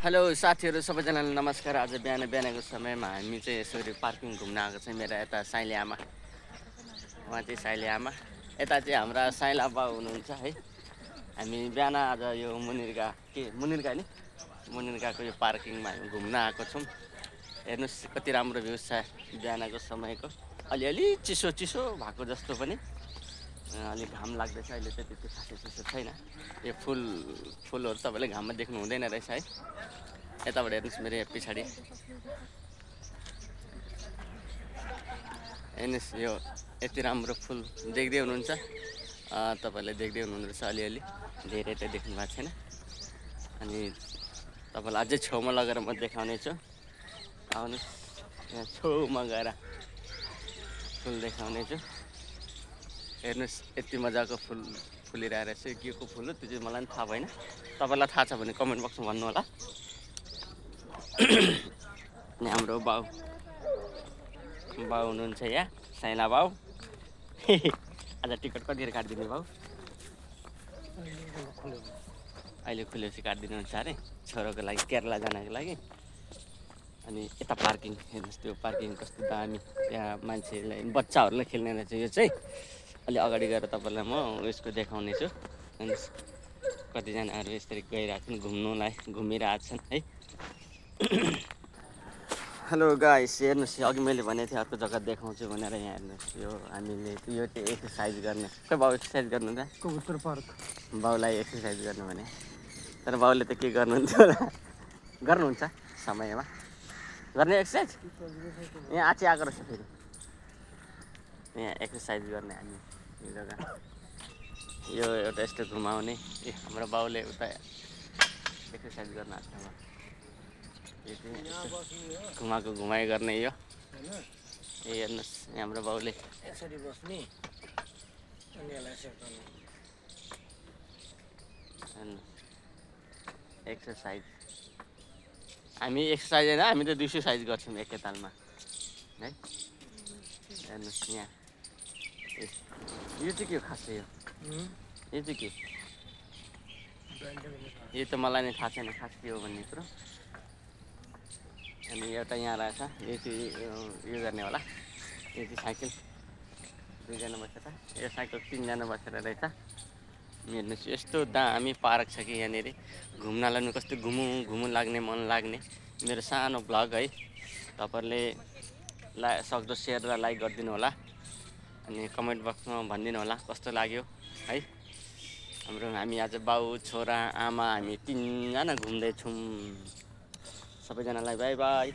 Hello साथीहरू सबैजनालाई नमस्कार। आज बिहानको समयमा हामी चाहिँ यसरी पार्किङ घुम्न आएको छ। मेरा यता साइले आमा, उहाँ चाहिँ साइले आमा, यता चाहिँ हाम्रा साइला बा हुनुहुन्छ है। हामी बिहान आज यो मुनिरका नि मुनिरकाको यो पार्किङमा हामी घुम्न आएको छौँ। हेर्नुहोस् कति राम्रो भ्यू छ बिहानको समयको। अलिअलि चिसो भएको जस्तो पनि, अलिक घाम लाग्दैछ। अहिले चाहिँ त्यति खासै चिसो छैन। यो फुलहरू तपाईँले घाममा देख्नु हुँदैन रहेछ है। यताबाट हेर्नुहोस् मेरो यहाँ पछाडि हेर्नुहोस्, यो यति राम्रो फुल देख्दै हुनुहुन्छ। तपाईँहरूले देख्दै हुनुहुँदो अलिअलि, धेरै त देख्नु भएको छैन। अनि तपाईँलाई अझै छेउमा लगेर म देखाउने छु। आउनुहोस्, यहाँ छेउमा गएर फुल देखाउने छु। हेर्नुहोस् यति मजाको फुल फुलिरहेको रहेछ। के को फुल हो त्यो चाहिँ मलाई पनि थाहा भएन। तपाईँलाई थाहा छ भने कमेन्ट बक्समा भन्नु होला। अनि हाम्रो बाउ हुनुहुन्छ यहाँ, साइला बाउ। आज टिकट कतिखेर काटिदिने बाउ? अहिले खुलेपछि काटिदिनुहुन्छ अरे छोरोको लागि, केरला जानको लागि। अनि यता पार्किङ हेर्नुहोस्, त्यो पार्किङ कस्तो दामी। त्यहाँ मान्छेलाई, बच्चाहरूलाई खेल्ने रहेछ यो चाहिँ। अलि अगाडि गएर तपाईँलाई म यसको देखाउने छु। कतिजनाहरू यसरी गइरहेको छन् घुम्नुलाई, घुमिरहेछन् है। हेलो गाइस, हेर्नुहोस् अघि मैले भनेको थिएँ अर्को जग्गा देखाउँछु भनेर। यहाँ हेर्नुहोस्, यो हामीले यो चाहिँ एक्सर्साइज गर्ने। खै बाउ एक्सर्साइज गर्नु त? कबुतर पार्क। बाउलाई एक्सर्साइज गर्नु भने, तर बाउले त के गर्नुहुन्थ्यो होला? गर्नुहुन्छ समयमा गर्ने एक्सर्साइज। यहाँ आछि आएको रहेछ फेरि, यहाँ एक्सर्साइज गर्ने हामी यो जग्गा। यो एउटा यस्तो घुमाउने, हाम्रो बाउले उता एक्सर्साइज गर्न आएको छ। यो चाहिँ घुमाइ गर्ने यो। हेर्नुहोस् हाम्रो बाउले यसरी बस्ने अनि एक्सर्साइज। हामी एक्सर्साइज होइन, हामी त 200 साइज गर्छौँ एकैतालमा है। हेर्नुहोस् यहाँ यो चाहिँ के हो खासै? यो चाहिँ के? यो त मलाई नै थाहा छैन खास के हो भन्ने कुरो। अनि एउटा यहाँ रहेछ, यो चाहिँ यो गर्ने होला। यो चाहिँ साइकल 2जना बसेर, यो साइकल 3जना बसेर रहेछ। हेर्नुहोस् यस्तो दामी पार्क छ कि यहाँनिर घुम्नलाई पनि कस्तो घुमु लाग्ने, मन लाग्ने। मेरो सानो भ्लग है, तपाईँहरूले सक्दो सेयर र लाइक गरिदिनु होला। अनि कमेन्ट बक्समा भनिदिनु होला कस्तो लाग्यो है। हामी आज बाउ, छोरा, आमा, हामी 3जना घुम्दैछौँ। सबैजनालाई बाई बाई।